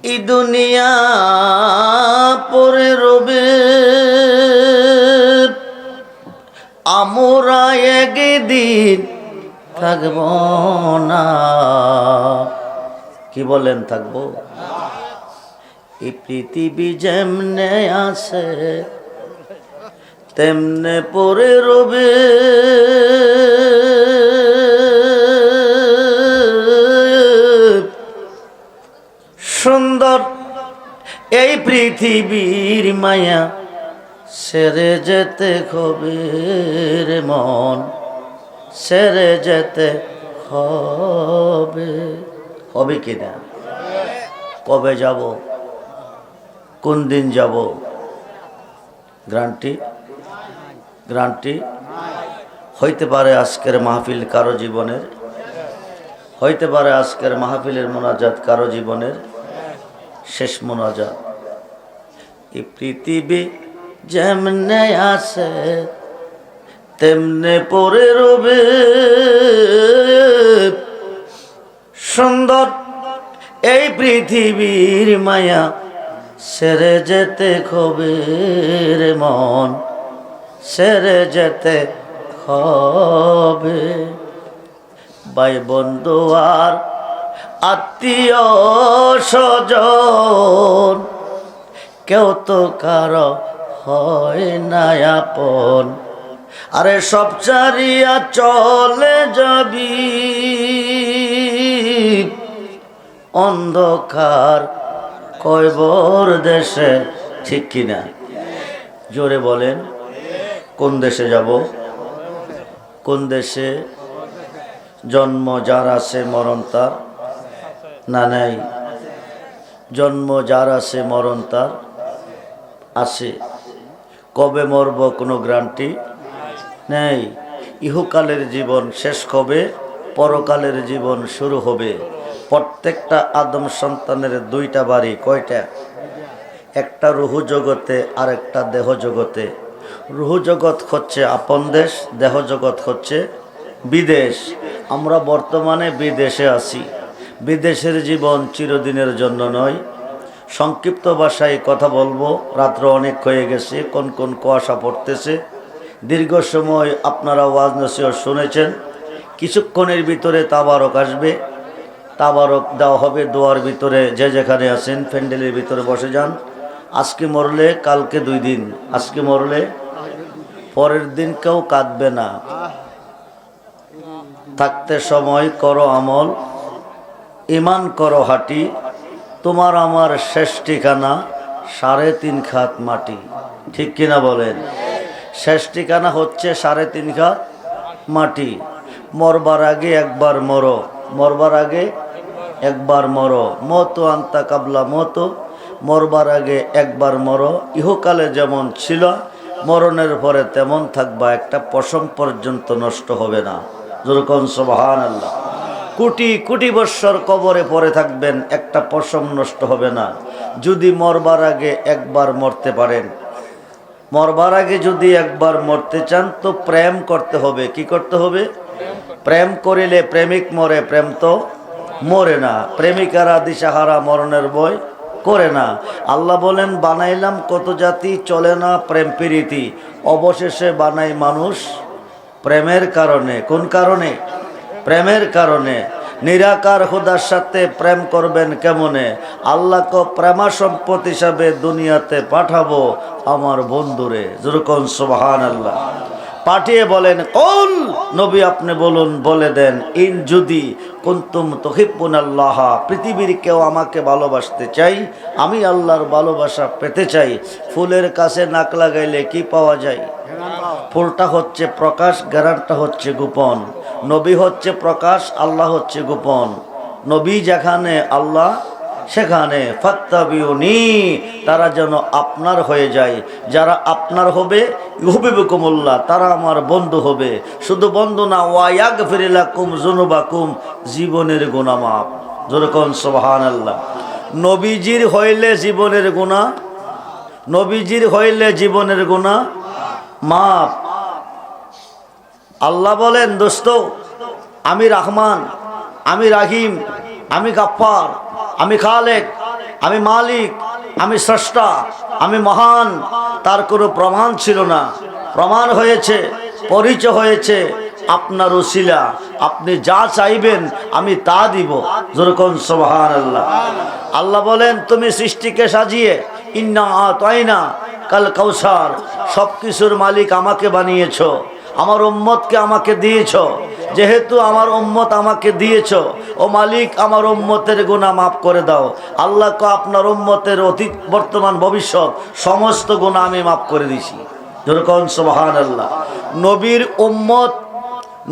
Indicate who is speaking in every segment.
Speaker 1: এই দুনিয়া পরে রবে, আমরা একদিন থাকব না। কি বলেন, থাকবো? এই পৃথিবী যেমনে আছে তেমনে পরে রবে, সুন্দর এই পৃথিবীর মায়া সেরে যেতে হবে রে মন, সেরে যেতে হবে। হবে কিনা? কবে যাব, কোন দিন যাব? গ্যারান্টি গ্যারান্টি হইতে পারে আজকের মাহফিল কারো জীবনের, হইতে পারে আজকের মাহফিলের মোনাজাত কারো জীবনের শেষ মোনাজাত। এই পৃথিবী যেমনে আছে তেমনে পড়ে রবে, সুন্দর এই পৃথিবীর মায়া সেরে যেতে হবে রে মন, সেরে যেতে হবে। ভাই বন্ধু আর আত্মীয় স্বজন কেউ তো কারো হয় না আপন, আরে সব ছাড়িয়া চলে যাবি অন্ধকার কয়বর দেশে। ঠিক কিনা? জোরে বলেন, কোন দেশে যাব? কোন দেশে? জন্ম যার আছে মরণ তার না নাই? জন্ম যার আছে মরণ তার আছে। কবে মরব কোনো গ্যারান্টি নেই। ইহকালের জীবন শেষ হবে, পরকালের জীবন শুরু হবে। প্রত্যেকটা আদম সন্তানের দুইটা বাড়ি। কয়টা? একটা রুহু জগতে আর একটা দেহ জগতে। রুহু জগৎ হচ্ছে আপন দেশ, দেহ জগৎ হচ্ছে বিদেশ। আমরা বর্তমানে বিদেশে আছি। বিদেশের জীবন চিরদিনের জন্য নয়। সংক্ষিপ্ত ভাষায় কথা বলবো, রাত্র অনেক হয়ে গেছে, কোন কোন কুয়াশা পড়তেছে। দীর্ঘ সময় আপনারা ওয়াজ নসিহত শুনেছেন। কিছুক্ষণের ভিতরে তাবারক আসবে, তাবারক দেওয়া হবে দোয়ার ভিতরে। যে যেখানে আছেন প্যান্ডেলের ভিতরে বসে যান। আজকে মরলে কালকে 2 দিন, আজকে মরলে পরের দিন কেউ কাঁদবে না। থাকতে সময় করো আমল, ইমান করো হাঁটি, তোমার আমার শেষ ঠিকানা 3.5 খাত মাটি। ঠিক কিনা বলেন? শেষ ঠিকানা হচ্ছে 3.5 খাত মাটি। মরবার আগে একবার মরো, মরবার আগে একবার মরো। মতো আন্তা কাবলা মতো, মরবার আগে একবার মরো। ইহকালে যেমন ছিল মরণের পরে তেমন থাকবা, একটা পশম পর্যন্ত নষ্ট হবে না। যেরকম সুবহানাল্লাহ। কোটি কোটি বৎসর কবরে পড়ে থাকবেন, একটা পশম নষ্ট হবে না। যদি মরবার আগে একবার মরতে পারেন, মরবার আগে যদি একবার মরতে চান তো প্রেম করতে হবে। কি করতে হবে? প্রেম করিলে প্রেমিক মরে, প্রেম তো মরে না। প্রেমিকারা দিশাহারা মরণের ভয় করে না। আল্লাহ বলেন, বানাইলাম কত জাতি, চলে না প্রেম প্রীতি, অবশেষে বানাই মানুষ প্রেমের কারণে। কোন কারণে? প্রেমের কারণে। নিরাকার খোদার সাথে প্রেম করবেন কেমনে? আল্লাহকে প্রেমা সম্পদ হিসাবে দুনিয়াতে পাঠাবো আমার বন্ধুরে। যেরকম সুবহানাল্লাহ। পাঠিয়ে বলেন, কুল নবী আপনি বলুন, বলে দেন, ইন যদি কুনতুম তুহিব্বুনাল্লাহ, পৃথিবীর কেউ আমাকে ভালোবাসতে চাই, আমি আল্লাহর ভালোবাসা পেতে চাই। ফুলের কাছে নাক লাগাইলে কি পাওয়া যায়? ফুলটা হচ্ছে প্রকাশ, গ্রানটা হচ্ছে গোপন। নবী হচ্ছে প্রকাশ, আল্লাহ হচ্ছে গোপন। নবী যেখানে, আল্লাহ সেখানে। ফাত্তাবিউনি, তারা যেন আপনার হয়ে যায়। যারা আপনার হবে, ইউহিব্বুকুমুল্লাহ, তারা আমার বন্ধু হবে। শুধু বন্ধু না, ওয়া ইয়াগফির লাকুম যুনুবাকুম, জীবনের গুনাহ মাফ। যেরকম সুবহানাল্লাহ। নবীজির হইলে জীবনের গুনাহ, নবীজির হইলে জীবনের গুনাহ মাফ। আল্লাহ বলেন, দোস্ত আমি রহমান, আমি রাহিম, আমি গাফফার, আমি খালেক, আমি মালিক, আমি স্রষ্টা, আমি মহান, তার কোনো প্রমাণ ছিল না। প্রমাণ হয়েছে, পরিচয় হয়েছে আপনার উসিলা। আপনি যা চাইবেন আমি তা দিব। যেরকম সুবহানাল্লাহ। আল্লাহ বলেন, তুমি সৃষ্টিকে সাজিয়ে ইন্না আতাইনা কাল কাউসার, সব কিছুর মালিক আমাকে বানিয়েছো, আমার উম্মতকে আমাকে দিয়েছো। যেহেতু আমার উম্মত আমাকে দিয়েছো, ও মালিক আমার উম্মতের গুনাহ মাফ করে দাও। আল্লাহ কো আপনার উম্মতের অতীত বর্তমান ভবিষ্যৎ সমস্ত গুনাহ আমি মাফ করে দিছি। যেরকম সুবহানাল্লাহ।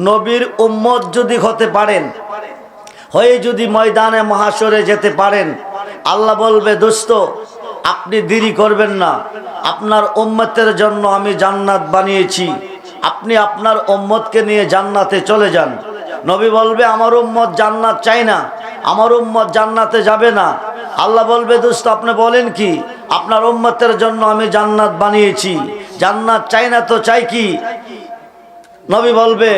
Speaker 1: নবীর উম্মত যদি হতে পারেন, হয়ে যদি ময়দানে মহাশরে যেতে পারেন, আল্লাহ বলবে, দোস্ত আপনি দেরি করবেন না, আপনার উম্মতের জন্য আমি জান্নাত বানিয়েছি, আপনি আপনার উম্মতকে নিয়ে জান্নাতে চলে যান। নবী বলবে, আমার উম্মত জান্নাত চাই না, আমার উম্মত জান্নাতে যাবে না। আল্লাহ বলবে, দোস্ত আপনি বলেন কি? আপনার উম্মতের জন্য আমি জান্নাত বানিয়েছি, জান্নাত চাই না তো চাই কি? নবী বলবে,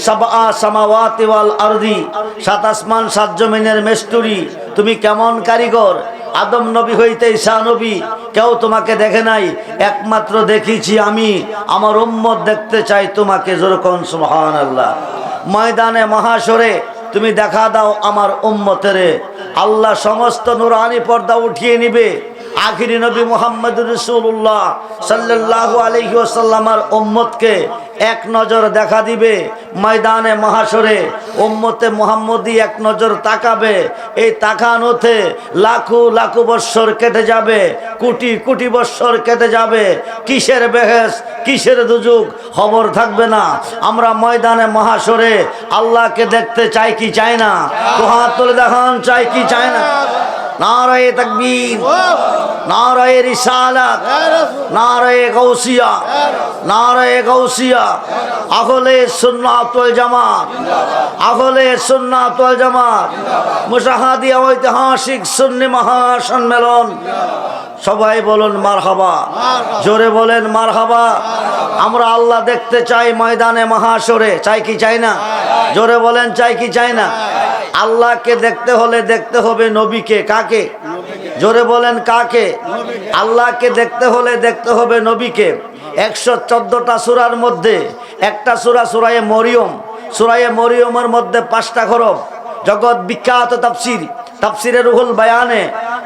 Speaker 1: সাবআ সামাওয়াতি ওয়াল আরদি, সাত আসমান সাত জমিনের মেস্তুরি, তুমি কেমন কারিগর। আদম নবী হইতে ঈসা নবী কেউ তোমাকে দেখে নাই, একমাত্র দেখিছি আমি। আমার উম্মত দেখতে চাই তোমাকে। যেরকম সুবহানাল্লাহ। ময়দানে মহাশরে তুমি দেখা দাও আমার উম্মতেরে। আল্লাহ সমস্ত নুরানি পর্দা উঠিয়ে নিবে। আখিরি নবী মুহাম্মদুর রাসূলুল্লাহ সাল্লাল্লাহু আলাইহি ওয়াসাল্লামের উম্মতকে এক নজর দেখা দিবে। ময়দানে মহাশরে উম্মতে মুহাম্মদী এক নজর তাকাবে। এই তাকানোতে লাখো লাখো বৎসর কেটে যাবে, কোটি কোটি বৎসর কেটে যাবে। কিসের বেহেস, কিসের দুজুক, খবর থাকবে না। আমরা ময়দানে মহাশরে আল্লাহকে দেখতে চাই কি চাই না? তো হাত তুলে দেখান, চাই কি চাই না? নারায়ে তাকবীর, নারায়ে রিসালাত, নারায়ে গাউসিয়া, নারায়ে গাউসিয়া। আহলে সুন্নাত ওয়াল জামাত, আহলে সুন্নাত ওয়াল জামাত, মুশাহাদিয়া ঐতিহাসিক সুন্নি মহাসম্মেলন। সবাই বলুন মারহাবা, জোরে বলেন মারহাবা। আমরা আল্লাহ দেখতে চাই ময়দানে মহাশরে, চাই কি চাই না? জোরে বলেন, চাই কি চাই না? আল্লাহকে দেখতে হলে দেখতে হবে নবীকে। কাকে? জোরে বলেন কাকে? আল্লাহকে দেখতে হলে দেখতে হবে নবীকে। 114টা সূরার মধ্যে একটা সূরা সূরায়ে মরিয়ম। সূরায়ে মরিয়মের মধ্যে 5টা হরফ। জগৎ বিখ্যাত তাফসীর, তাফসীরে রুহুল বায়ানে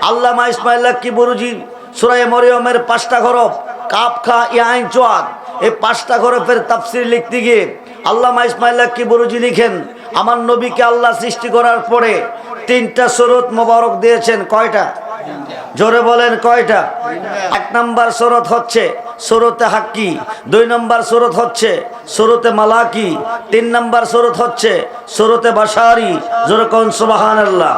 Speaker 1: আল্লামা ইসমাঈল লাক্কি বুরুজি সূরায়ে মরিয়মের 5টা হরফ, কাফ খা ইয়া আইন চোয়াদ, এই 5টা হরফের তাফসীর লিখতে গিয়ে আল্লামা ইসমাঈল লাক্কি বুরুজি লিখেন, আমার নবীকে আল্লাহ সৃষ্টি করার পরে 3টা সূরত মোবারক দিয়েছেন। কয়টা? জোরে বলেন কয়টা? 1 নম্বর সূরত হচ্ছে সূরতে হাক্কি, 2 নম্বর সূরত হচ্ছে সূরতে মালাকি, 3 নম্বর সূরত হচ্ছে সূরতে বাশারি। জোরে কোন সুবহানাল্লাহ।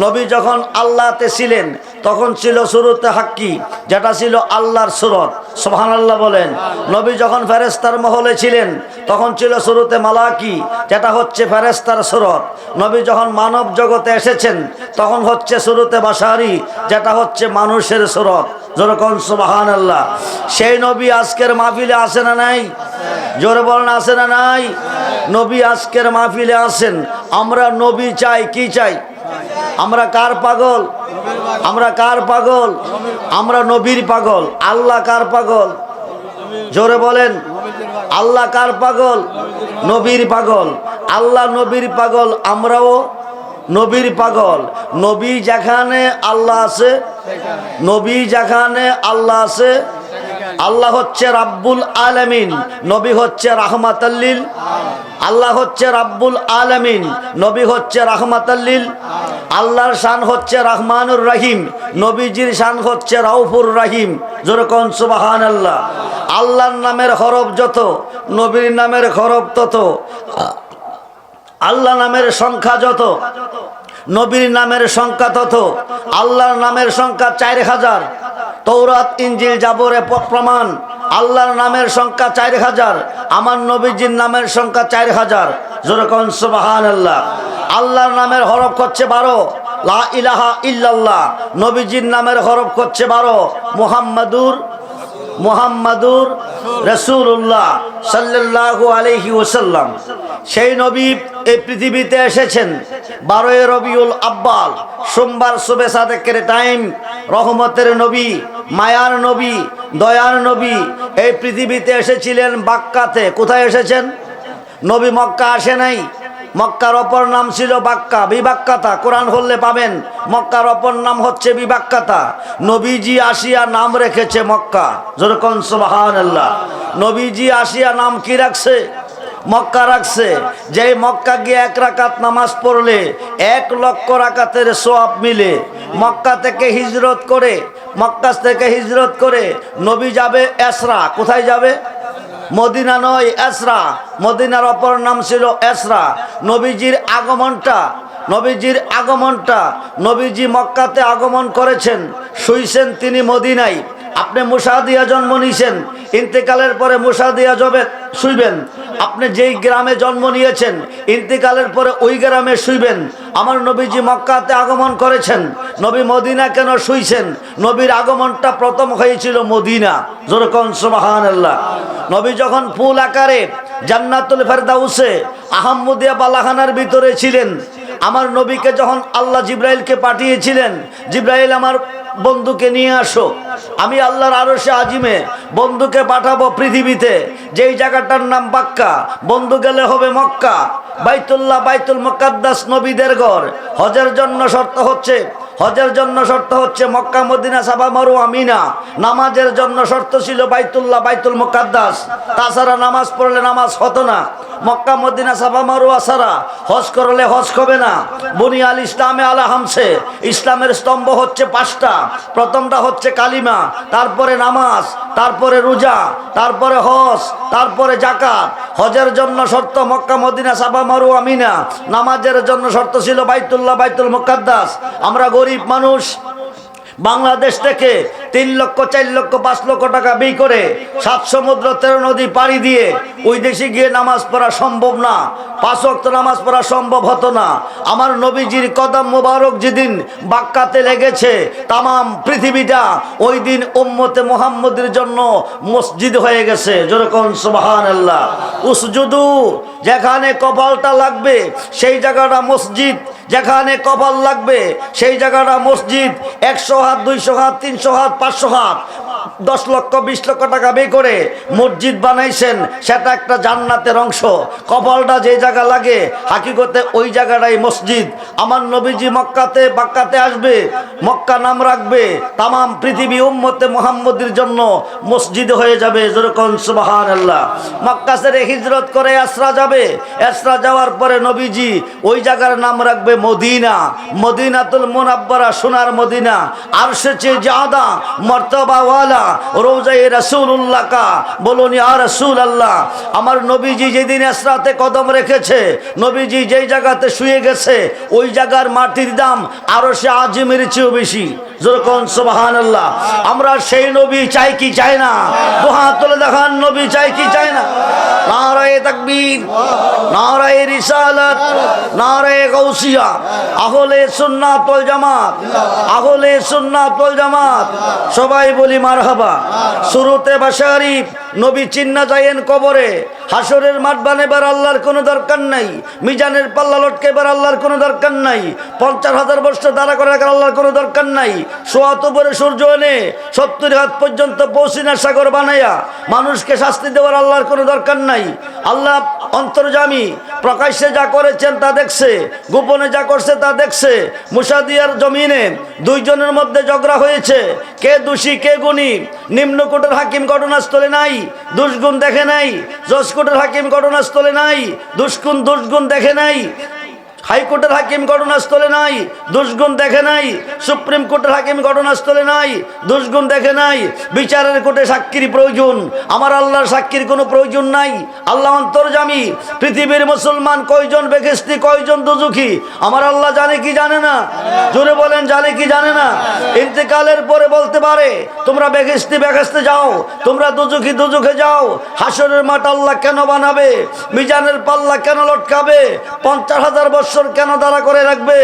Speaker 1: নবী যখন আল্লাহতে ছিলেন তখন ছিল সূরতে হাক্কি, যেটা ছিল আল্লাহর সূরত। সুবহানাল্লাহ বলেন। নবী যখন ফেরেশতার মহলে ছিলেন তখন ছিল সূরতে মালাকি, যেটা হচ্ছে ফেরেশতার সূরত। নবী যখন মানব জগতে এসেছেন তখন হচ্ছে সূরতে বাশারি, যেটা হচ্ছে মানুষের সূরত। যেরকম সুবহানাল্লাহ। সেই নবী আজকের মাহফিলে আসে না নাই? জোরে বলেন, আসে না নাই? নবী আজকের মাহফিলে আসেন। আমরা নবী চাই, কি চাই? আমরা কার পাগল? আমরা কার পাগল? আমরা নবীর পাগল। আল্লাহ কার পাগল? জোরে বলেন, আল্লাহ কার পাগল? নবীর পাগল। আল্লাহ নবীর পাগল, আমরাও নবীর পাগল। নবী যেখানে আল্লাহ আছে, নবী যেখানে আল্লাহ আছে, আল্লাহ হচ্ছে রাব্বুল আলামিন, নবী হচ্ছে রাহমাতাল লিল। আল্লাহ হচ্ছে রাব্বুল আলামিন, নবী হচ্ছে রাহমাতাল লিল। আল্লাহর শান হচ্ছে রহমানুর রহিম, নবীজির শান হচ্ছে রাউফুর রহিম। জোরে কোন সুবহানাল্লাহ। আল্লাহর নামের হরফ যত, নবীর নামের হরফ তত। আল্লাহ নামের সংখ্যা যত, নবীর নামের সংখ্যা তত। আল্লাহর নামের সংখ্যা 4000, তৌরাত ইনজিল জাবরে প্রমাণ। আল্লাহর নামের সংখ্যা 4000, আমার নবীজির নামের সংখ্যা 4000। জোরে কোন সুবহানাল্লাহ। আল্লাহর নামের হরফ হচ্ছে 12, লা ইলাহা ইল্লাল্লাহ। নবীজির নামের হরফ হচ্ছে 12, মুহাম্মাদুর রাসূলুল্লাহ সাল্লাল্লাহু আলাইহি ওয়াসাল্লাম। সেই নবী এই পৃথিবীতে এসেছেন 12 রবিউল আব্বাল, সোমবার সুবে সাদেকের টাইম। রহমতের নবী, মায়ার নবী, দয়ার নবী এই পৃথিবীতে এসেছিলেন বাক্কাতে। কোথায় এসেছেন? নবী মক্কা আসে নাই। মক্কার অপর নাম ছিল বাক্কা, বিবাক্কাতা। কোরআন খুললে পাবেন মক্কার অপর নাম হচ্ছে বিবাক্কাতা। নবীজি আসিয়া নাম রেখেছে মক্কা। যেরকম সুবহানাল্লাহ। নবীজি আসিয়া নাম কি রাখছে? মক্কা রাখছে। যেই মক্কা গিয়ে 1 রাকাত নামাজ পড়লে 1 লক্ষ রাকাতের সওয়াব মিলে। মক্কা থেকে হিজরত করে নবী যাবে এসরা। কোথায় যাবে? মদিনা নয়, এসরা। মদিনার অপর নাম ছিল এসরা। নবীজির আগমনটা নবীজি মক্কাতে আগমন করেছেন, শুইছেন তিনি মদিনায়। আপনি মুসাদিয়া জন্ম নিয়েছেন, ইন্তেকালের পরে মুসাদিয়া শুইবেন। আপনি যেই গ্রামে জন্ম নিয়েছেন, ইন্তেকালের পরে ওই গ্রামে শুইবেন। আমার নবীজি মক্কাতে আগমন করেছেন, নবী মদিনা কেন শুইছেন? নবীর আগমনটা প্রথম হয়েছিল মদিনা। যেরকম সুবহানাল্লাহ। নবী যখন ফুল আকারে জান্নাতুল ফেরদাউসে আহমদিয়া বালাখানার ভিতরে ছিলেন, আমার নবীকে যখন আল্লাহ জিব্রাইলকে পাঠিয়েছিলেন, জিব্রাইল আমার বন্ধুকে নিয়ে আসো, আমি আল্লাহর আরশে আজিমে বন্ধুকে পাঠাবো পৃথিবীতে। যেই জায়গাটার নাম বাক্কা, বন্ধু গেলে হবে মক্কা। বাইতুল্লাহ, বাইতুল মুকাদ্দাস নবীদের ঘর। হজের জন্য শর্ত হচ্ছে মক্কা, মদিনা, সাফা, মারওয়া, মিনা। নামাজের জন্য শর্ত ছিল বাইতুল্লাহ, বাইতুল মুকাদ্দাস। তাছাড়া নামাজ পড়লে নামাজ হতো না। মক্কা, মদিনা, সাফা, মারওয়া ছাড়া হজ করলে হজ হবে না। বুনিয়াল ইসলামে আলা হামসে, ইসলামের স্তম্ভ হচ্ছে 5টা। প্রথমটা হচ্ছে কালিমা, তারপরে নামাজ, তারপরে রোজা, তারপরে হজ, তারপরে যাকাত। হজের জন্য শর্ত মক্কা, মদিনা, সাফা, মারওয়া, মিনা। নামাজের জন্য শর্ত ছিল বাইতুল্লাহ, বাইতুল মুকাদ্দাস। আমরা গরিব মানুষ, বাংলাদেশ থেকে 3 লক্ষ, 4 লক্ষ, 5 লক্ষ টাকা ব্যয় করে 7 সমুদ্র 13 নদী পাড়ি দিয়ে ওই দেশে গিয়ে নামাজ পড়া সম্ভব না। 5 ওয়াক্ত নামাজ পড়া সম্ভব হতো না। আমার নবীজির কদম মোবারক যেদিন বাক্কাতে লেগেছে, তামাম পৃথিবীটা ওই দিন উম্মতে মুহাম্মদের জন্য মসজিদ হয়ে গেছে। যেরকম সুবহানাল্লাহ। উসজুদু, যেখানে কপালটা লাগবে সেই জায়গাটা মসজিদ। যেখানে কপাল লাগবে সেই জায়গাটা মসজিদ। 100 হাত, 200 হাত, 300 হাত, 500 হাত, 10 লক্ষ, 20 লক্ষ টাকা ব্যয় করে মসজিদ বানাইছেন। সেটা একটা জান্নাতের অংশ। কপালটা যে জায়গা লাগে হাকিকতে ওই জায়গাটাই মসজিদ। আমার নবীজি বাক্কাতে আসবে, মক্কা নাম রাখবে, তামাম পৃথিবী উম্মতে মুহাম্মদের জন্য মসজিদ হয়ে যাবে। যেরকম সুবহানাল্লাহ। মক্কা ছেড়ে হিজরত করে এসরা যাবে। এসরা যাওয়ার পরে নবীজি ওই জায়গার নাম রাখবে মদিনা, মদিনাতুল মুনাব্বারা, সোনার মদিনা। আরশে চেয়ে জাদা মর্তবা ওয়ালা রওজায়ে রাসূলুল্লাহ কা। বলুন ইয়া রাসূলুল্লাহ। আমার নবীজি যেদিন এসরাতে কদম রেখেছে, নবীজি যেই জায়গাতে শুয়ে গেছে ওই জায়গার মাটির দাম আরশে আজিমের চেয়েও বেশি। যেরকম সুবহানাল্লাহ। আমরা সেই নবী চাই কি চাই না? দুহাত তুলে দেখান, নবী চাই কি চাই না? নারায়ে তাকবীর, নারায়ে রিসালাত, নারায়ে গাউসিয়া। আহলে সুন্নাত ওয়াল জামাত, আহলে সুন্নাত ওয়াল জামাত। সবাই বলি মারহাবা। শুরুতে বাশারিফ, নবী চিন্না যায়েন কবরে। হাসরের মাঠ বানাবার আল্লাহর কোনো দরকার নাই। মিজানের পাল্লা লটকাইবার আল্লাহর কোনো দরকার নাই। 50,000 বছর দাঁড়া করে রাখার আল্লাহর কোনো দরকার নাই। সোয়াত উপরে সূর্য এনে 70 হাত পর্যন্ত পৌঁছিনা সাগর বানাইয়া মানুষকে শাস্তি দেওয়ার আল্লাহর কোনো দরকার নাই। আল্লাহ অন্তর্যামী, প্রকাশ্যে যা করেছেন তা দেখছে, গোপনে যা করছে তা দেখছে। মুসাদিয়ার জমিনে 2 জনের মধ্যে ঝগড়া হয়েছে, কে দোষী কে গুণী। নিম্নকোটের হাকিম ঘটনাস্থলে নাই, দুষ্গুণ দেখে নাই। জজকোটের হাকিম ঘটনাস্থলে নাই, দুষ্গুণ দেখে নাই। হাইকোর্টের হাকিম ঘটনাস্থলে নাই, দুষ্গুণ দেখে নাই। সুপ্রিম কোর্টের হাকিম ঘটনাস্থলে নাই, দুষ্গুণ দেখে নাই। বিচারের কোর্টে সাক্ষীর প্রয়োজন, আমার আল্লাহর সাক্ষীর কোনো প্রয়োজন নাই। আল্লাহ অন্তর্যামী, পৃথিবীর মুসলমান কয়জন বেহেশতি কয়জন দোজখী আমার আল্লাহ জানে কি জানে না? জোরে বলেন, জানে কি জানে না? ইন্তেকালের পরে বলতে পারে তোমরা বেহেশতে বেহেশতে যাও, তোমরা দুজখে দুজখে যাও। হাসরের মাঠ আল্লাহ কেন বানাবে? মিজানের পাল্লা কেন লটকাবে? 50,000 বছর কেন দাঁড়া করে রাখবে?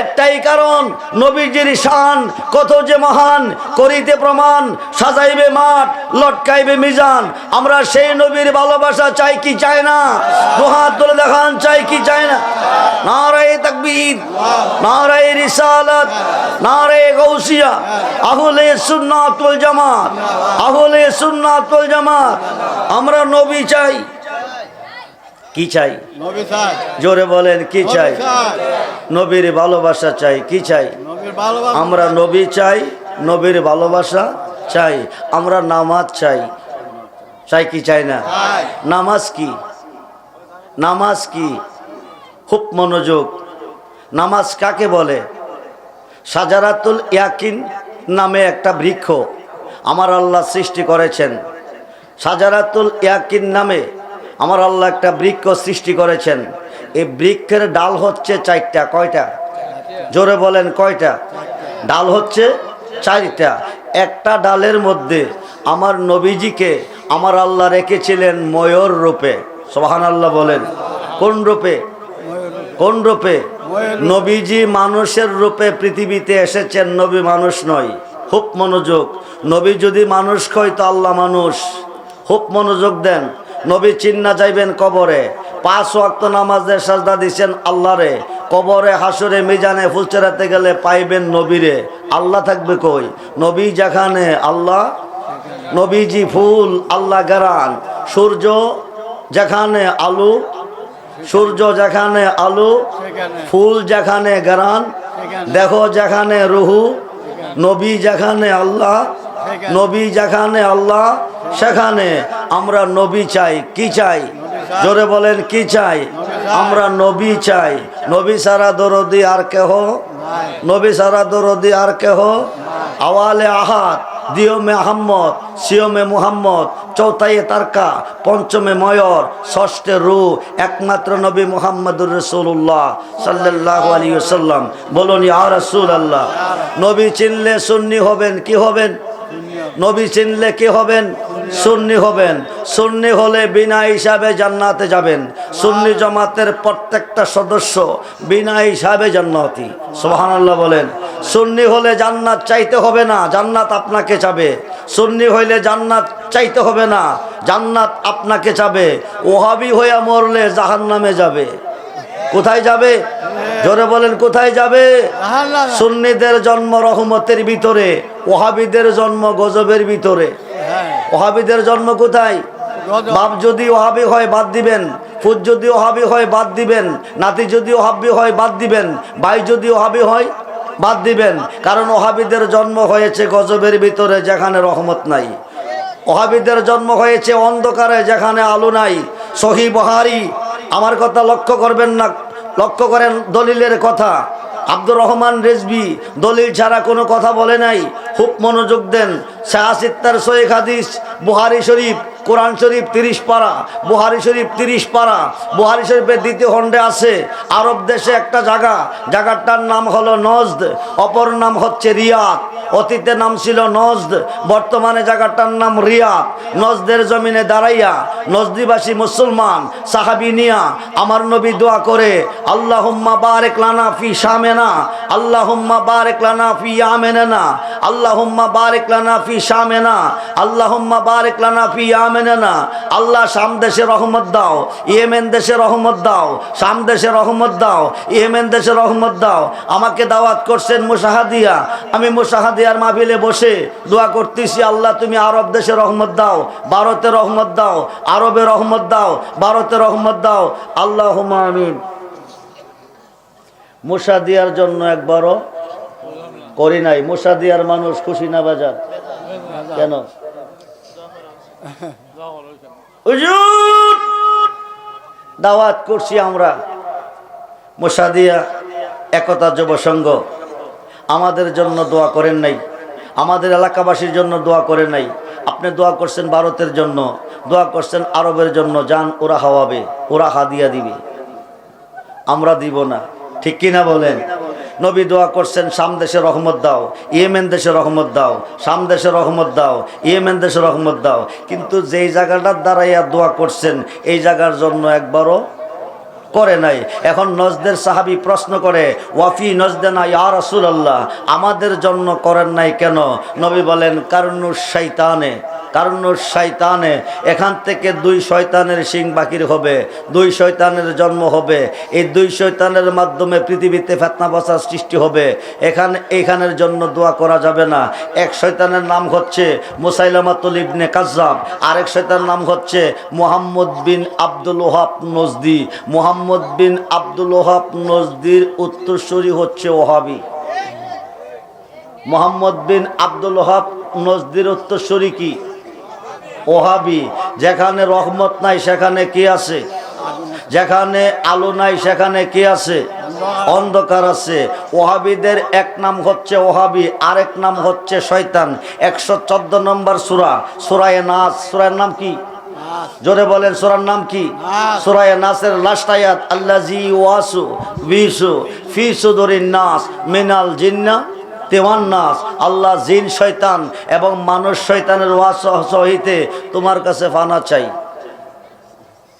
Speaker 1: একটাই কারণ, নবীজির শান কত যে মহান, করিতে প্রমাণ, সাজাইবে মাঠ, লটকাইবে মিজান। আমরা সেই নবীর ভালোবাসা চাই কি চাই না? দুহাত তুলে দেখান, চাই কি চাই না? নারায়ে তাকবীর, নারায়ে রিসালাত, নারায়ে গাউসিয়া, আহলে সুন্নাত ওয়াল জামাত, আহলে সুন্নাত ওয়াল জামাত। আমরা নবী চাই। কি চাই?
Speaker 2: নবী চাই।
Speaker 1: জোরে বলেন কি চাই? নবীর ভালোবাসা চাই। কি চাই? আমরা নবী চাই, নবীর ভালোবাসা চাই। আমরা নামাজ চাই। চাই কি চাই না? নামাজ কি? নামাজ কি? খুব মনোযোগ। নামাজ কাকে বলে? সাজারাতুল ইয়াকিন নামে একটা বৃক্ষ আমার আল্লাহ সৃষ্টি করেছেন। সাজারাতুল ইয়াকিন নামে আমার আল্লাহ একটা বৃক্ষ সৃষ্টি করেছেন। এই বৃক্ষের ডাল হচ্ছে 4টা। কয়টা? জোরে বলেন কয়টা? ডাল হচ্ছে 4টা। একটা ডালের মধ্যে আমার নবীজিকে আমার আল্লাহ রেখেছিলেন ময়ূর রূপে। সুবহানাল্লাহ বলেন। কোন রূপে? কোন রূপে? নবীজি মানুষের রূপে পৃথিবীতে এসেছেন, নবী মানুষ নয়। খুব মনোযোগ। নবী যদি মানুষ হয় তো আল্লাহ মানুষ। খুব মনোযোগ দেন। নবী চিন্না যাইবেন কবরে, 5 ওয়াক্ত নামাজের সাজদা দিচ্ছেন আল্লাহরে। কবরে, হাসরে, মিজানে ফুলচেরাতে গেলে পাইবেন নবীরে। আল্লাহ থাকবে কই? নবী যেখানে আল্লাহ, নবীজি ফুল, আল্লাহ গারান। সূর্য যেখানে আলো, সূর্য যেখানে আলো, ফুল যেখানে গারান, দেখো যেখানে রুহু। নবী যেখানে আল্লাহ, নবী যেখানে আল্লাহ সেখানে আমরা নবী চাই। কি চাই? জোরে বলেন কি চাই? আমরা নবী চাই। নবী সারা দরদি আর কেহ, নবী সারা দরদি আর কেহ। আওয়ালে আহাদ, দিয়মে আহম্মদ, সিয়মে মুহাম্মদ, চৌথায়ে তারকা, পঞ্চমে ময়র, ষষ্ঠে রু, একমাত্র নবী মুহাম্মদুর রাসূলুল্লাহ সাল্লাল্লাহু আলাইহি ওয়াসাল্লাম। বলুন ইয়া রাসূলুল্লাহ। নবী চিনলে সুন্নি হবেন। কি হবেন? নবী চিনলে কি হবেন? সুন্নি হবেন। সুন্নি হলে বিনা হিসাবে জান্নাতে যাবেন। সুন্নি জামাতের প্রত্যেকটা সদস্য বিনা হিসাবে জান্নাতি। সুবহানাল্লাহ বলেন। সুন্নি হলে জান্নাত চাইতে হবে না, জান্নাত আপনাকে চাবে। সুন্নি হইলে জান্নাত চাইতে হবে না, জান্নাত আপনাকে চাবে। ওহাবি হইয়া মরলে জাহান্নামে যাবে। কোথায় যাবে? জোরে বলেন কোথায় যাবে? সুন্নিদের জন্ম রহমতের ভিতরে, ওহাবিদের জন্ম গজবের ভিতরে। ওহাবিদের জন্ম কোথায়? বাপ যদি ওহাবি হয় বাদ দিবেন, ফুট যদি ওহাবি হয় বাদ দিবেন, নাতি যদি ওহাবি হয় বাদ দিবেন, ভাই যদি ওহাবি হয় বাদ দিবেন। কারণ ওহাবিদের জন্ম হয়েছে গজবের ভিতরে, যেখানে রহমত নাই। ওহাবিদের জন্ম হয়েছে অন্ধকারে, যেখানে আলো নাই। সহিহ বুখারী, আমার কথা লক্ষ্য করবেন না, লক্ষ্য করেন দলিলের কথা। আব্দুর রহমান রেজবি দলিল ছাড়া কোনো কথা বলে নাই। খুব মনোযোগ দেন। শাহ সিত্তার সহিহ হাদিস, বুখারী শরীফ, কোরআন শরীফ 30 পারা, বুখারী শরীফ 30 পারা। বুখারী শরীফের দ্বিতীয় খণ্ডে আছে আরব দেশে একটা জায়গা, জায়গাটার নাম হলো নজদ, অপর নাম হচ্ছে রিয়াদ। অতীতে নাম ছিল নজদ, বর্তমানে জায়গাটার নাম রিয়াদ। নজদের জমিনে দাঁড়াইয়া নজদিবাসী মুসলমান সাহাবী নিয়া আমার নবী দোয়া করে, আল্লাহুম্মা বারিক লানা ফি শামেনা, আল্লাহুম্মা বারিক লানা ফি ইয়ামেনা, আল্লাহুম্মা বারিক লানা ফি শামেনা, আল্লাহুম্মা বারিক লানা ফি ইয়ামেনা। আল্লাহ শাম দেশে রহমত দাও, ইয়েমেন দেশে রহমত দাও, শাম দেশে রহমত দাও, ইয়েমেন দেশে রহমত দাও। আমাকে দাওয়াত করছেন মুশাহাদিয়া, আমি মুশাহাদিয়ার মাহফিলে বসে দোয়া করতেছি, আল্লাহ তুমি আরব দেশে রহমত দাও, ভারতে রহমত দাও, আরবে রহমত দাও, ভারতে রহমত দাও। আল্লাহুম্মা আমিন। মুশাহাদিয়ার জন্য একবারও করি নাই। মুশাহাদিয়ার মানুষ খুশি না বাজার? কেন? হুজুর দাওয়াত করছি আমরা মুশাহাদিয়া একতা যুব সংঘ, আমাদের জন্য দোয়া করেন নাই, আমাদের এলাকাবাসীর জন্য দোয়া করেন নাই। আপনি দোয়া করছেন ভারতের জন্য, দোয়া করছেন আরবের জন্য। যান, ওরা হাওয়াবে, ওরা হাদিয়া দিবে, আমরা দিব না। ঠিক কিনা বলেন? নবী দোয়া করছেন, শাম দেশে রহমত দাও, ইয়েমেন দেশে রহমত দাও, শাম দেশে রহমত দাও, ইয়েমেন দেশে রহমত দাও। কিন্তু যেই জায়গাটার দ্বারাইয়া দোয়া করছেন এই জায়গার জন্য একবারও করে নাই। এখন নজদের সাহাবী প্রশ্ন করে, ওয়াফি নজদেনা ইয়া রাসূলুল্লাহ, আমাদের জন্য করেন নাই কেন? নবী বলেন, কারণুস শয়তানে, কারণুস শয়তানে, এখান থেকে 2 শয়তানের শিং বাকির হবে, 2 শয়তানের জন্ম হবে। এই 2 শয়তানের মাধ্যমে পৃথিবীতে ফিতনা ফাসাদ সৃষ্টি হবে। এখানের জন্য দোয়া করা যাবে না। এক শয়তানের নাম হচ্ছে মুসাইলামাতুল ইবনে কাজ্জাব, আরেক শয়তানের নাম হচ্ছে মুহাম্মদ বিন আব্দুল ওহাব নজদি। মুহাম্মদ বিন আব্দুল ওহাব নজদির উত্তরসূরি হচ্ছে ওহাবি। মুহাম্মদ বিন আব্দুল ওহাব নজদির উত্তরসূরি কি? ওহাবি। যেখানে রহমত নাই সেখানে কি আছে? যেখানে আলো নাই সেখানে কি আছে? অন্ধকার আছে। ওহাবিদের এক নাম হচ্ছে ওহাবি, আরেক নাম হচ্ছে শয়তান। 114 নম্বর সূরা, সূরায়ে নাস। সূরার নাম কি? জোরে বলেন, সূরার নাম কি? সূরায়ে নাসের লাস্ট আয়াত, আল্লাযী ওয়াসু বিসু ফি সুদুরিন নাস মিনাল জিন্না তেওয়ান নাস। আল্লাহ জিন শয়তান এবং মানুষ শয়তানের ওয়াসওয়াসা হইতে তোমার কাছে ফানা চাই।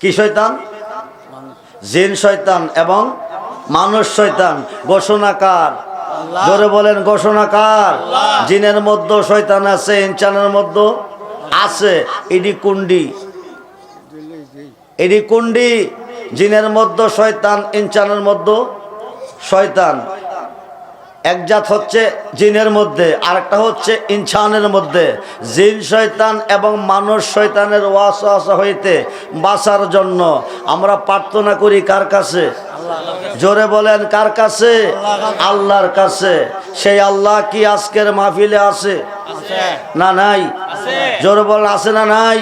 Speaker 1: কি শয়তান? জিন শয়তান এবং মানুষ শয়তান। ঘোষণাকার, জোরে বলেন ঘোষণাকার। জিনের মধ্যে শয়তান আছে, ইনসানের মধ্যে আছে। এডি কুন্ডি, এডি কুন্ডি। জিনের মধ্যে শয়তান, ইনসানের মধ্যে শয়তান। এক জাত হচ্ছে জিনের মধ্যে, আরেকটা হচ্ছে ইনসানের মধ্যে। জিন শয়তান এবং মানুষ শয়তানের ওয়াসওয়াসা হইতে বাঁচার জন্য আমরা প্রার্থনা করি কার কাছে? জোরে বলেন কার কাছে? আল্লাহর কাছে। সেই আল্লাহ কি আজকের মাহফিলে আছে না নাই? জোরে বলেন আছে না নাই?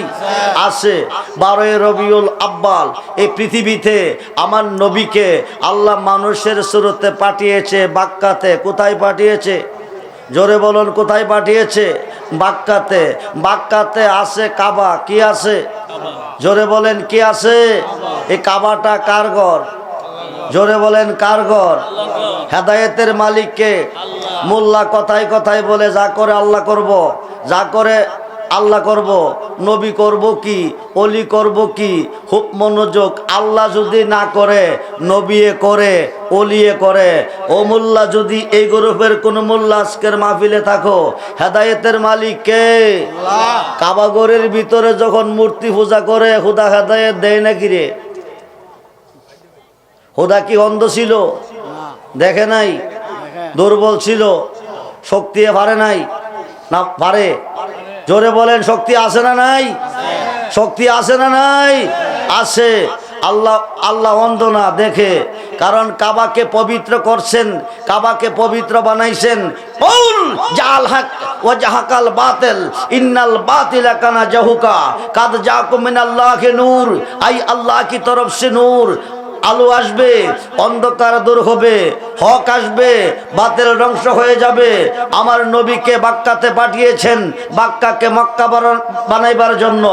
Speaker 1: আছে। 12 রবিউল আব্বাল এই পৃথিবীতে আমার নবীকে আল্লাহ মানুষের সুরতে পাঠিয়েছে বাক্কাতে। কোথায় পাঠিয়েছে? জোরে বলুন কোথায় পাঠিয়েছে? বাক্কাতে। বাক্কাতে আছে কাবা। কি আছে? জোরে বলেন কি আছে? এই কাবাটা কার ঘর? জোরে বলেন কার ঘর? হেদায়েতের মালিককে। মোল্লা কথায় কথায় বলে যা করে আল্লাহ করব, যা করে আল্লাহ করব, নবী করব কি, অলি করব কি? খুব মনোযোগ। আল্লাহ যদি না করে নবীয়ে করে, অলিয়ে করে। ও মোল্লা, যদি এই গ্রুপের কোন মোল্লা আজকের মাহফিলে থাকো, হেদায়েতের মালিক কে? কাবাগরের ভিতরে যখন মূর্তি পূজা করে হুদা হেদায়েত দেয় নাকি রে? হুদা কি অন্ধ ছিল? দেখে নাই? দুর্বল ছিল? শক্তি পারে নাই? না পারে? জোরে বলেন শক্তি আছে না নাই? শক্তি আছে না নাই? আছে। আল্লাহ আল্লাহ অন্ধ না, দেখে। কারণ কাবাকে পবিত্র করছেন, কাবাকে পবিত্র বানাইছেন। কুল জাল হক ওয়া জাহাকাল বাতিল ইন্নাল বাতিলা কানা জাহুকা কাদ জাকুম মিনাল্লাহি নূর। আই আল্লাহ কি তরফ সে নূর, আলো আসবে, অন্ধকার দূর হবে, হক আসবে, বাতিল ধ্বংস হয়ে যাবে। আমার নবীকে বাক্কাতে পাঠিয়েছেন বাক্কাকে মক্কা বানাইবার জন্য।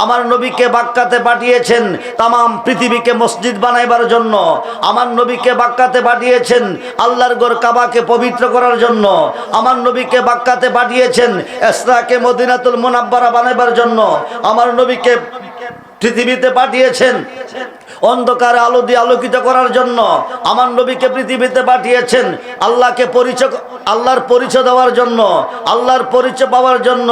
Speaker 1: আমার নবীকে বাক্কাতে পাঠিয়েছেন তামাম পৃথিবীকে মসজিদ বানাইবার জন্য। আমার নবীকে বাক্কাতে পাঠিয়েছেন আল্লাহর ঘর কাবাকে পবিত্র করার জন্য। আমার নবীকে বাক্কাতে পাঠিয়েছেন ইসরাকে মদিনাতুল মুনাব্বারা বানাইবার জন্য। আমার নবীকে পৃথিবীতে পাঠিয়েছেন অন্ধকার আলো দিয়ে আলোকিত করার জন্য। আমার নবীকে পৃথিবীতে পাঠিয়েছেন আল্লাহকে পরিচয়, আল্লাহর পরিচয় দেওয়ার জন্য, আল্লাহর পরিচয় পাওয়ার জন্য।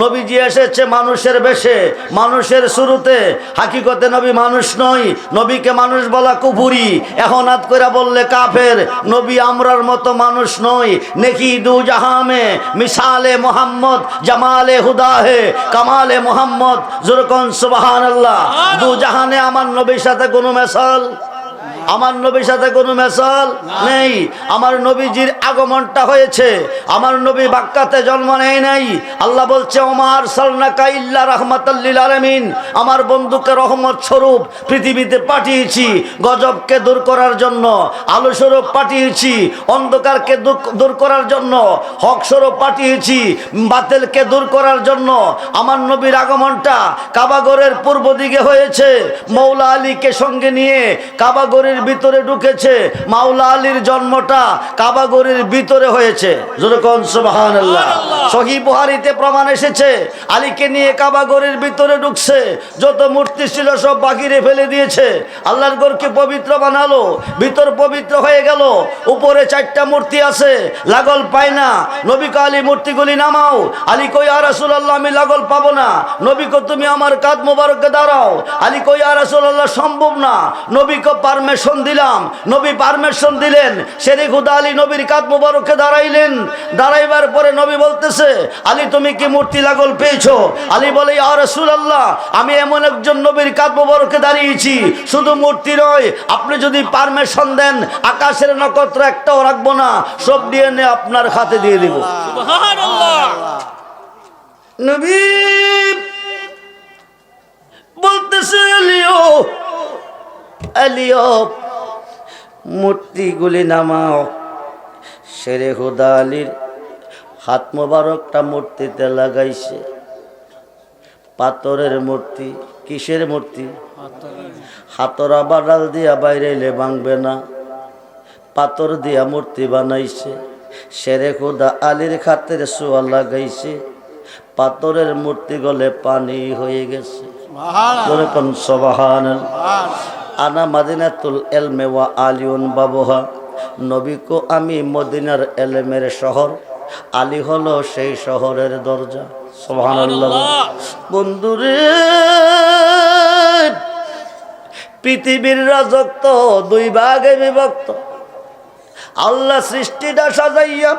Speaker 1: নবীজি এসেছে মানুষের বেশে, মানুষের শুরুতে। হাকিকতে নবী মানুষ নয়, নবীকে মানুষ বলা কুফুরি। এখন হাত করে বললে কাফের। নবী আমরার মতো মানুষ নয়। নেকি দু জাহামে মিসালে মোহাম্মদ, জামালে হুদাহে কামালে মোহাম্মদ। যেরকম সুবহানাল্লাহ। দু জাহানে আমার নবীর সাথে কোনো মেসাল, আমার নবীর সাথে কোনো মেসাল নেই। আমার নবীজির আগমনটা হয়েছে, আমার নবী বাক্কাতে জন্ম নেয় নাই। আল্লাহ বলছে ওমার সালনাকা ইল্লা রাহমাতাল লিল আলামিন। আমার বন্ধুকে রহমত স্বরূপ পৃথিবীতে পাঠিয়েছি, গজবকে দূর করার জন্য আলো স্বরূপ পাঠিয়েছি, অন্ধকারকে দূর করার জন্য হক স্বরূপ পাঠিয়েছি, বাতিলকে দূর করার জন্য। আমার নবীর আগমনটা কাবাগরের পূর্ব দিকে হয়েছে। মৌলা আলীকে সঙ্গে নিয়ে কাবাগরের ভিতরে ঢুকেছে। মাওলা আলীর জন্মটা কাবাগরির ভিতরে হয়েছে। যেরকম সুবহানাল্লাহ। সহিহ বুখারীতে প্রমাণ এসেছে, আলীকে নিয়ে কাবাগরির ভিতরে ঢুকছে, যত মূর্তি ছিল সব বাহিরে ফেলে দিয়েছে, আল্লাহর ঘরকে পবিত্র বানালো, ভিতর পবিত্র হয়ে গেল। উপরে 4টা মূর্তি আছে, লাগল পায় না। নবী কয় আলী মূর্তিগুলি নামাও। আলী কই ইয়া রাসূলুল্লাহ আমি লাগল পাবো না। নবী কয় তুমি আমার কাঁধ মোবারকে দাঁড়াও। আলী কই ইয়া রাসূলুল্লাহ সম্ভব না। নবী কয় পারমিশন দিলাম। নবী পারমিশন দিলেন। শেরে খুদা আলী নবীর কাঁধ মোবারকে দাঁড়াইলেন। দাঁড়াইবার পরে নবী বলতেছে, আলী তুমি কি মূর্তি লাগল পেয়েছো? আলী বলে ইয়া রাসূলুল্লাহ আমি এমন একজন নবীর কাঁধ মোবারকে দাঁড়িয়েছি, শুধু মূর্তি নয়, আপনি যদি পারমিশন দেন আকাশের নক্ষত্র একটাও রাখবো না, সব দিয়ে নে আপনার হাতে দিয়ে দিব। সুবহানাল্লাহ। নবী বলতেছে আলিও আলিও মূর্তিগুলি নামাও। শেরে খুদা আলীর হাত মোবারকটা মূর্তিতে লাগাইছে। পাথরের মূর্তি। কিসের মূর্তি? হাতরা বাড়াল দিয়া বাইরেলে ভাঙবে না, পাথর দিয়া মূর্তি বানাইছে। শেরে খুদা আলীর খাতের সোয়া লাগাইছে, পাথরের মূর্তি গলে পানি হয়ে গেছে। সুবহানাল্লাহ। আনা মাদিনাতুল ইলমি ওয়া আলিউন বাবুহা। নবী কো আমি মদিনার এলেমের শহর, আলী হলো সেই শহরের দরজা। সুবহানাল্লাহ। বন্ধুরে পৃথিবীর রাজত্ব 2 ভাগে বিভক্ত। আল্লাহ সৃষ্টিটা সাজাইয়া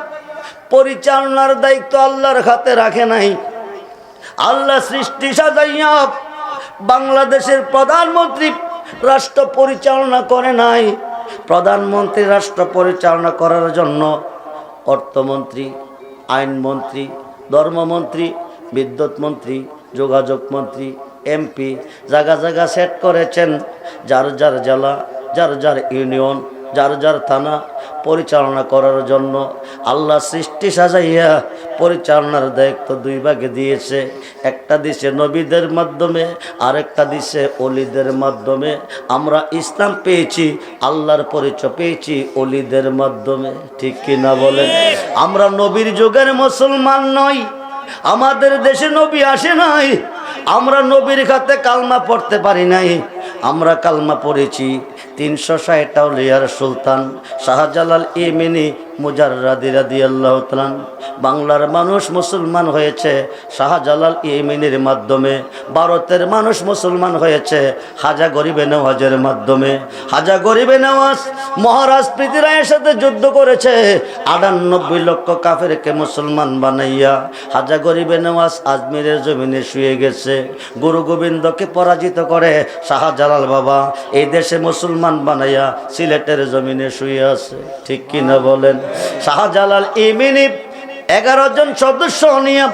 Speaker 1: পরিচালনার দায়িত্ব আল্লাহর হাতে রাখে নাই। আল্লাহ সৃষ্টি সাজাইয়া বাংলাদেশের প্রধানমন্ত্রী রাষ্ট্র পরিচালনা করে নাই। প্রধানমন্ত্রী রাষ্ট্র পরিচালনা করার জন্য অর্থমন্ত্রী, আইনমন্ত্রী, ধর্মমন্ত্রী, বিদ্যুৎ মন্ত্রী, যোগাযোগ মন্ত্রী, এমপি জায়গা জায়গা সেট করেছেন। যার যার জেলা, যার যার ইউনিয়ন, যার যার থানা পরিচালনা করার জন্য আল্লাহ সৃষ্টি সাজাইয়া পরিচালনার দায়িত্ব 2 ভাগে দিয়েছে। একটা দিছে নবীদের মাধ্যমে, আরেকটা দিছে অলিদের মাধ্যমে। আমরা ইসলাম পেয়েছি, আল্লাহর পরিচয় পেয়েছি অলিদের মাধ্যমে। ঠিক কি না বলেন? আমরা নবীর যুগের মুসলমান নই, আমাদের দেশে নবী আসে নাই, আমরা নবীর খাতে কালমা পড়তে পারি নাই। আমরা কালমা পড়েছি 360 আউলিয়ার সুলতান শাহজালাল ইমিনি মুজাররাদি রাদিয়াল্লাহু তাআলা। বাংলার মানুষ মুসলমান হয়েছে শাহজালাল ইমিনির মাধ্যমে। ভারতের মানুষ মুসলমান হয়েছে হাজা গরিবে নওয়াজের মাধ্যমে। হাজা গরিবে নওয়াজ মহারাজ পৃথ্বীরায়ের সাথে যুদ্ধ করেছে, 98 লক্ষ কাফেরকে মুসলমান বানাইয়া হাজা গরিবে নওয়াজ আজমিরের জমিনে শুয়ে গেছে। গুরু গোবিন্দকে পরাজিত করে শাহজালাল বাবা এই দেশে মুসলমান বানাইয়া সিলেটের জমিনে শুয়ে আছে। ঠিক কিনা বলেন? শাহজালাল ইমিনি 11 জন সদস্য নিয়ে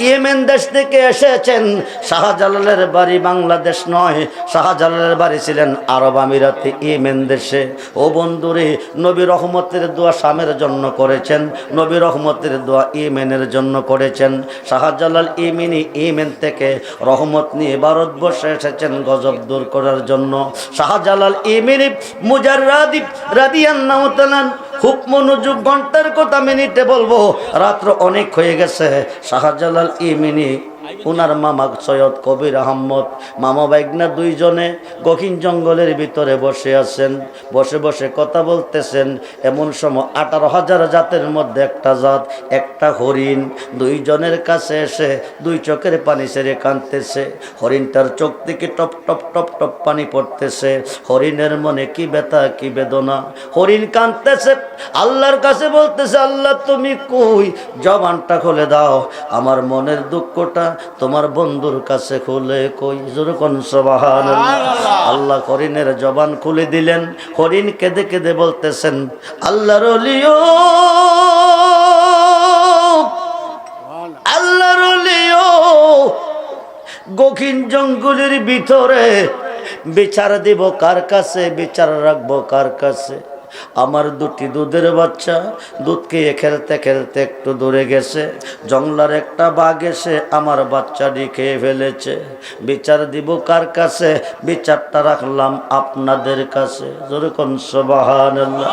Speaker 1: ইয়েমেন দেশ থেকে এসেছেন। শাহজালালের বাড়ি বাংলাদেশ নয়, শাহজালালের বাড়ি ছিলেন আরব আমিরাতে ইয়েমেন দেশে। ও বন্ধুরে, নবী রহমতের দোয়া শামের জন্য করেছেন, নবী রহমতের দোয়া ইয়েমেনের জন্য করেছেন। শাহজালাল ইমিনি ইয়েমেন থেকে রহমত নিয়ে ভারতবর্ষে এসেছেন গজব দূর করার জন্য। শাহজালাল ইমিনি মুজাররাদি রাদিয়াল্লাহু তাআলা খুব মনোযোগ, ঘন্টার কথা মিনিটে বলবো, রাত্র অনেক হয়ে গেছে। শাহজালাল ইমিনি ওনার মামা সৈয়দ কবির আহমদ, মামা বাইগনা 2 জনে গহীন জঙ্গলের ভিতরে বসে আছেন। বসে বসে কথা বলতেছেন। এমন সময় 18,000 জাতের মধ্যে একটা জাত, একটা হরিণ 2 জনের কাছে এসে 2 চোখের পানি ছেড়ে কাঁদতেছে। হরিণটার চোখ থেকে টপ টপ টপ টপ পানি পড়তেছে। হরিণের মনে কি ব্যথা, কি বেদনা। হরিণ কাঁদতেছে, আল্লাহর কাছে বলতেছে, আল্লাহ তুমি কই? জবানটা খুলে দাও, আমার মনের দুঃখটা তোমার বন্ধুর কাছে খুলে কই। যেরকম সুবহানাল্লাহ। আল্লাহ হরিণের জবান খুলে দিলেন। হরিণ কেঁদে কেঁদে বলতেছেন, আল্লাহর ওলিও, আল্লাহর ওলিও, গহীন জঙ্গলের ভিতরে বিচার দিব কার কাছে, বিচার রাখবো কার কাছে? আমার দুটি দুধের বাচ্চা দুধ খেয়ে খেলতে খেলতে একটু দূরে গেছে, জংলার একটা বাঘ এসে আমার বাচ্চাটি খেয়ে ফেলেছে। বিচার দিব কার কাছে? বিচারটা রাখলাম আপনাদের কাছে। জোরে কোন সুবহানাল্লাহ।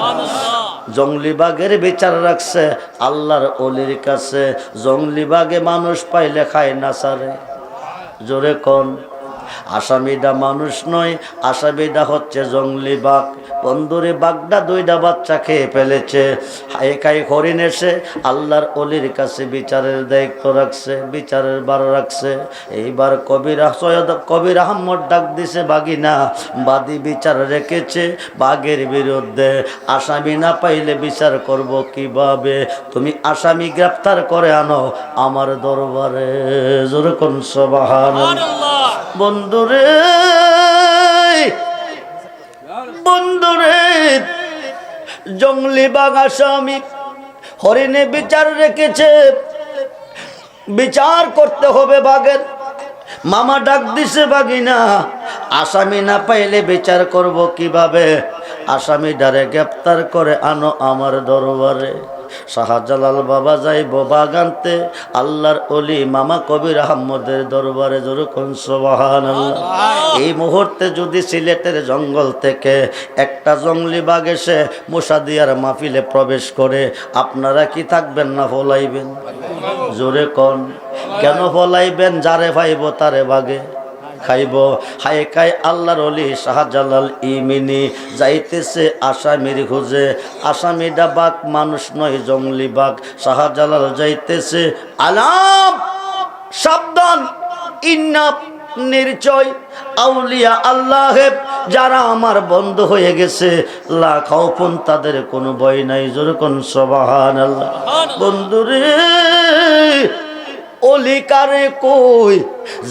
Speaker 1: জংলি বাঘের বিচার রাখছে আল্লাহর ওলির কাছে। জংলি বাঘে মানুষ পাইলে খায় না সারে। জোরে কোন। আসামিটা মানুষ নয়, আসামিটা হচ্ছে জংলি বাঘ। বন্ধুরে বাঘটা দুইটা বাচ্চা খেয়ে ফেলেছে। একাই হরিণ এসে আল্লাহর ওলির কাছে বিচারের দায়িত্ব রাখছে, বিচারের বার রাখছে। এইবার কবির আহমদ ডাক দিছে বাগিনা, বাদী বিচার রেখেছে বাঘের বিরুদ্ধে। আসামি না পাইলে বিচার করব কিভাবে? তুমি আসামি গ্রেফতার করে আনো আমার দরবারে। জোরে কোন সুবহানাল্লাহ। বন্ধুরে বন্ধুরে, জংলি বাঘ আসামি, হরিণে বিচার রেখেছে, বিচার করতে হবে বাঘের। মামা ডাক দিছে বাগিনা, আসামি না পাইলে বিচার করব কিভাবে? আসামি ডারে গ্রেফতার করে আনো আমার দরবারে। শাহজালাল বাবা যাইব বাগানতে আল্লাহর ওলি মামা কবির আহমদের দরবারে। জোরে কোন সুবহানাল্লাহ। এই মুহূর্তে যদি সিলেটের জঙ্গল থেকে একটা জংলি বাঘ এসে মুসাদিয়ার মাহফিলে প্রবেশ করে, আপনারা কি থাকবেন না ফলাইবেন? জোরে কোন। কেন ফলাইবেন? যারে পাইব তারে বাঘে খাইব। হায় কায় আল্লাহর ওলি শাহজালাল ইমিনি যাইতেছে আসামির খুঁজে। আসামিটা বাঘ মানুষ নয়, জংলি বাঘ। শাহজালাল যাইতেছে, আলাম সাবধান, ইন্না নিশ্চয় আউলিয়া আল্লাহে যারা আমার বন্ধ হয়ে গেছে, লা খাউফুন তাদের কোনো ভয় নাই। জোরে কোন সুবহানাল্লাহ। বন্ধুরে, ওলি কারে কই?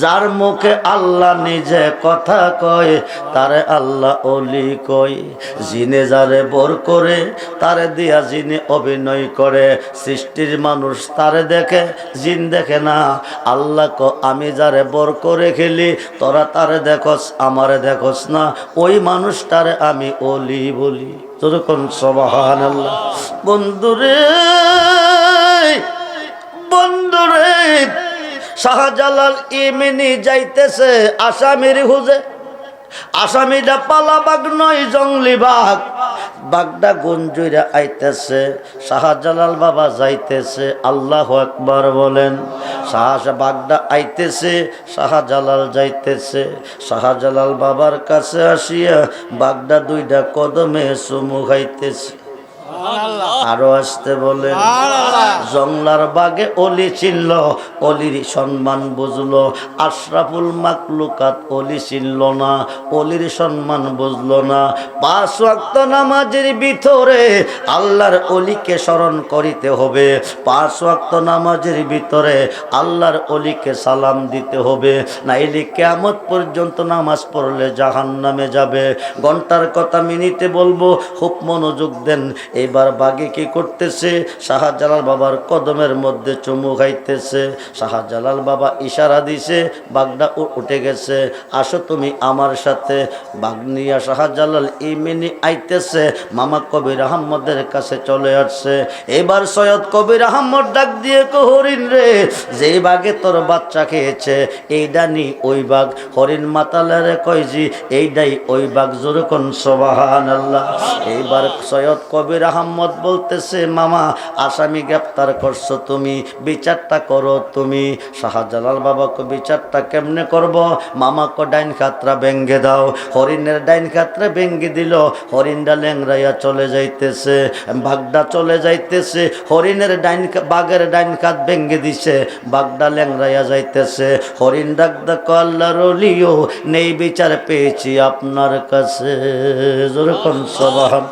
Speaker 1: যার মুখে আল্লাহ নিজে কথা কয় তারে আল্লাহ ওলি কয়। জিনে যারে বর করে তারে দিয়া জিনে অভিনয় করে। সৃষ্টির মানুষ তারে দেখে, জিন দেখে না। আল্লাহ ক আমি যারে বর করে খেলি, তোরা তারে দেখস আমারে দেখস না, ওই মানুষটারে আমি ওলি বলি। যেরকম সুবহানাল্লাহ। বন্ধুরে বন্ধুরে, শাহজালাল ইমিনি যাইতেছে আসামির হুজে। আসামিটা পালা বাঘ নয়, জংলি বাঘ। বাঘটা গঞ্জুইরা আইতেছে, শাহজালাল বাবা যাইতেছে। আল্লাহু আকবার বলেন। বাঘটা আইতেছে, শাহজালাল যাইতেছে। শাহজালাল বাবার কাছে আসিয়া বাঘটা দুইটা কদমে চুমু খাইতেছে। আরো আসতে বলে। জংলার বাগে অলি চিনল, অলির সম্মান বুঝলো। আশরাফুল মাকলুকাত অলি চিনল না, অলির সম্মান বুঝলো না। 5 ওয়াক্ত নামাজের ভিতরে আল্লাহর অলিকে স্মরণ করিতে হবে। 5 ওয়াক্ত নামাজের ভিতরে আল্লাহর অলিকে সালাম দিতে হবে, নাইলে কিয়ামত পর্যন্ত নামাজ পড়লে জাহান্নামে যাবে। ঘন্টার কথা মিনিটে বলবো, খুব মনোযোগ দেন। এবার বাঘে কি করতেছে? শাহজালাল বাবার কদমের মধ্যে চুমু খাইতেছে। শাহজালাল বাবা ইশারা দিছে, বাঘটা উঠে গেছে। আসো তুমি আমার সাথে। বাঘ নিয়া শাহজালাল ইমিনি আইতেছে, মামা কবির আহমদের কাছে চলে আসছে। এবার সৈয়দ কবির আহমদ ডাক দিয়ে হরিণ রে, যে বাঘে তোর বাচ্চা খেয়েছে এইটা নি ওই বাঘ। হরিণ মাতালারে কয়জি এইটাই ওই বাঘ। জোরে কোন সুবহানাল্লাহ। এইবার সৈয়দ কবির আহমদ বলতেছে, মামা আসামি গ্রেফতার করছো তুমি, বিচারটা করো তুমি। শাহজালাল বাবাকে বিচারটা কেমনে করব? মামাকে ডাইন খাতরা ভেঙ্গে দাও। হরিণের ডাইন খাতরা ভেঙ্গে দিল। হরিণটা ল্যাংরাইয়া চলে যাইতেছে, বাঘটা চলে যাইতেছে। হরিণের বাঘের ডাইন খাত ভেঙ্গে দিছে, বাঘটা ল্যাংরাইয়া যাইতেছে। হরিণ ডাক ডাক আল্লাহর ওলিও নেই বিচার পেয়েছি আপনার কাছে। যেরকম সুবহান।